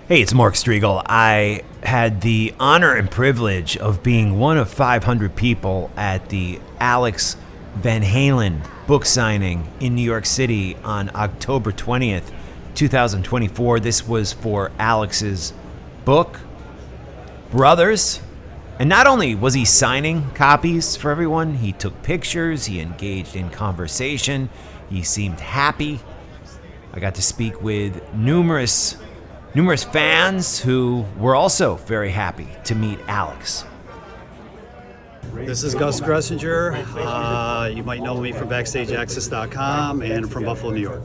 Hey, it's Mark Strigl. I had the honor and privilege of being one of 500 people at the Alex Van Halen book signing in New York City on October 20th, 2024. This was for Alex's book, Brothers. And not only was he signing copies for everyone, he took pictures, he engaged in conversation, he seemed happy. I got to speak with numerous fans who were also very happy to meet Alex. This is Gus Gressinger. You might know me from BackstageAccess.com and from Buffalo, New York.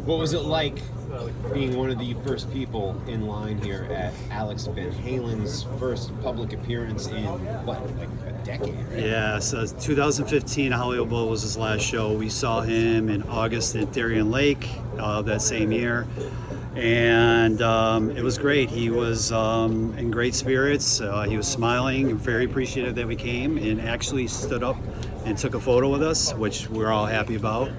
What was it like being one of the first people in line here at Alex Van Halen's first public appearance in, like a decade, right? Yeah, so 2015 Hollywood Bowl was his last show. We saw him in August at Darien Lake that same year. And it was great. He was in great spirits. He was smiling, very appreciative that we came, and actually stood up and took a photo with us, which we're all happy about.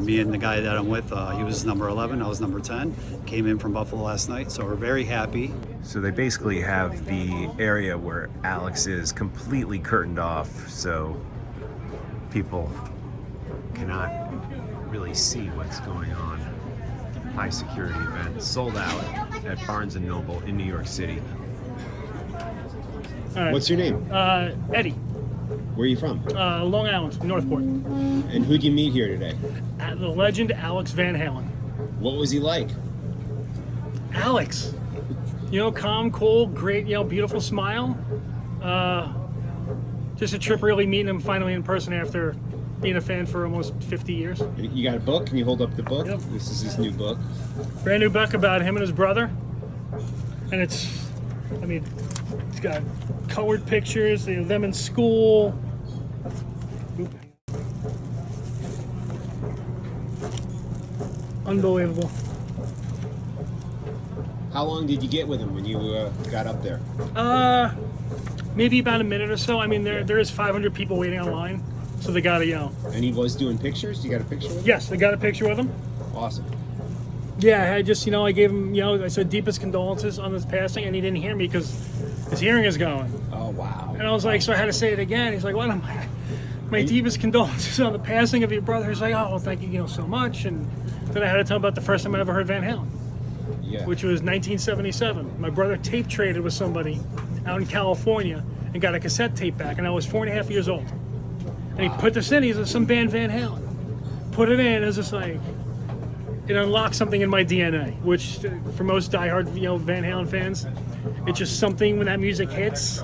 Me and the guy that I'm with, he was number 11, I was number 10. Came in from Buffalo last night, so we're very happy. So they basically have the area where Alex is completely curtained off, so people cannot really see what's going on. High security event, sold out at Barnes & Noble in New York City. All right. What's your name? Eddie. Where are you from? Long Island, Northport. And who'd you meet here today? The legend Alex Van Halen. What was he like? Alex, calm, cool, great, beautiful smile. Just a trip really meeting him finally in person after being a fan for almost 50 years. You got a book? Can you hold up the book? Yep. This is his new book. Brand new book about him and his brother. And it's got colored pictures, them in school. Oop. Unbelievable. How long did you get with him when you got up there? Maybe about a minute or so. There is 500 people waiting online. So they got And he was doing pictures? You got a picture with him? Yes, they got a picture with him. Awesome. Yeah, I just, I gave him, I said deepest condolences on his passing, and he didn't hear me because his hearing is going. Oh, wow. And I was like, so I had to say it again. He's like, what am I? My deepest condolences on the passing of your brother. He's like, oh, well, thank you, so much. And then I had to tell him about the first time I ever heard Van Halen, which was 1977. My brother tape traded with somebody out in California and got a cassette tape back, and I was 4.5 years old. And he put this in, he's like, some band Van Halen. Put it in, it was just like, it unlocked something in my DNA, which for most diehard, Van Halen fans, it's just something when that music hits,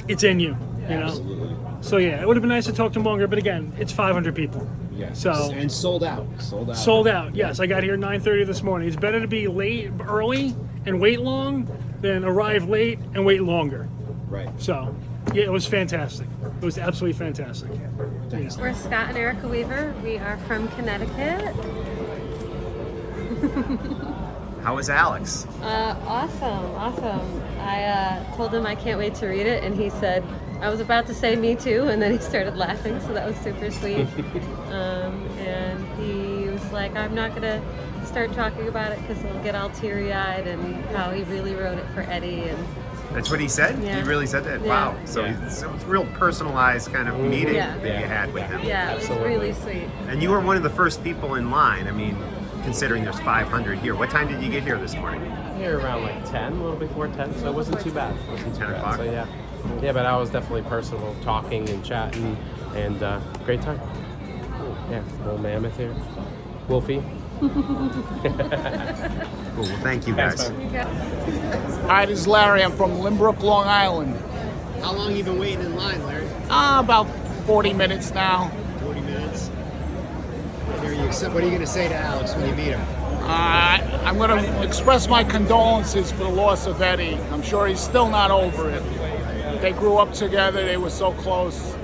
it's in you, Absolutely. So yeah, it would have been nice to talk to him longer, but again, it's 500 people. Yes. So And sold out. Sold out, yes. I got here 9:30 this morning. It's better to be early and wait long than arrive late and wait longer. Right. So, yeah, it was fantastic. It was absolutely fantastic. Thanks. We're Scott and Erica Weaver. We are from Connecticut. How was Alex? Awesome. I told him I can't wait to read it, and he said, I was about to say me too, and then he started laughing, so that was super sweet. And he was like, I'm not going to start talking about it because he'll get all teary-eyed, and how he really wrote it for Eddie. And That's what he said? Yeah. He really said that? Yeah. Wow. So it's a real personalized kind of meeting that you had with him. yeah, it was really sweet. And you were one of the first people in line. Considering there's 500 here. What time did you get here this morning? Here around like 10, a little before 10, so it wasn't too bad. It wasn't too 10 bad. o'clock? So yeah, but I was definitely personable, talking and chatting, and great time. Yeah, little mammoth here, Wolfie. Cool. Well, thank you guys. Hi, this is Larry. I'm from Limbrook, Long Island. How long you been waiting in line, Larry? About 40 minutes now. 40 minutes. What are you going to say to Alex when you meet him? I'm going to express my condolences for the loss of Eddie. I'm sure he's still not over it. They grew up together. They were so close.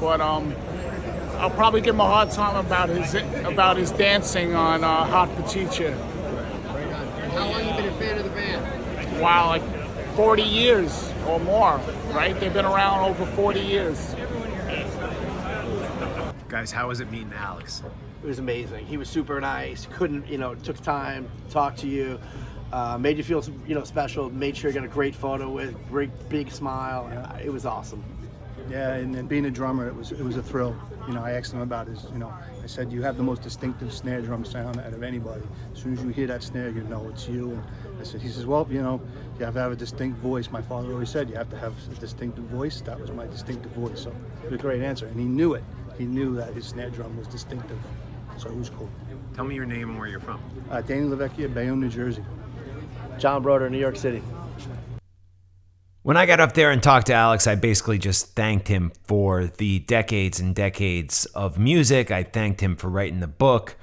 But I'll probably give him a hard time about his dancing on Hot for Teacher. Right on. And how long you been a fan of the band? Wow, like 40 years or more, right? They've been around over 40 years. Guys, how was it meeting Alex? It was amazing. He was super nice. Couldn't, took time to talk to you, made you feel, special. Made sure you got a great photo with, great big smile. Yeah. It was awesome. Yeah, and being a drummer, it was a thrill. I asked him about his, I said, you have the most distinctive snare drum sound out of anybody. As soon as you hear that snare, you know it's you. And I said, he says, well, you have to have a distinct voice. My father always said, you have to have a distinctive voice. That was my distinctive voice. So it was a great answer. And he knew it. He knew that his snare drum was distinctive. So it was cool. Tell me your name and where you're from. Danny LaVecchia, Bayonne, New Jersey. John Broder, New York City. When I got up there and talked to Alex, I basically just thanked him for the decades and decades of music. I thanked him for writing the book,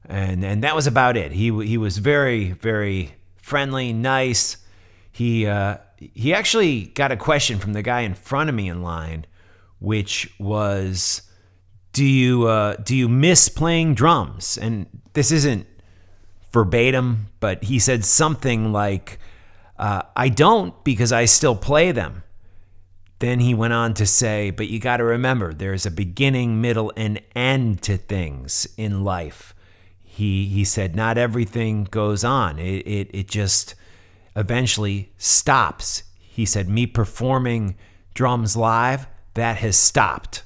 and that was about it. He was very, very friendly, nice. He actually got a question from the guy in front of me in line, which was, do you miss playing drums? And this isn't verbatim, but he said something like, I don't, because I still play them. Then he went on to say, but you got to remember, there's a beginning, middle, and end to things in life. He said, not everything goes on. It just eventually stops. He said, me performing drums live, that has stopped.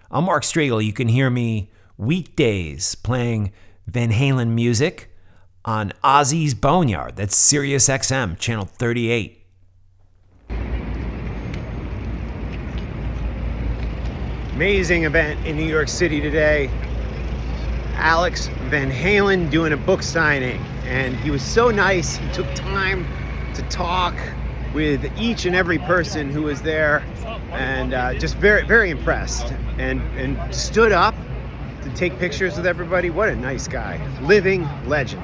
I'm Mark Strigl. You can hear me weekdays playing Van Halen music on Ozzy's Boneyard. That's Sirius XM, channel 38. Amazing event in New York City today. Alex Van Halen doing a book signing. And he was so nice. He took time to talk with each and every person who was there. And just very, very impressed. And stood up to take pictures with everybody. What a nice guy. Living legend.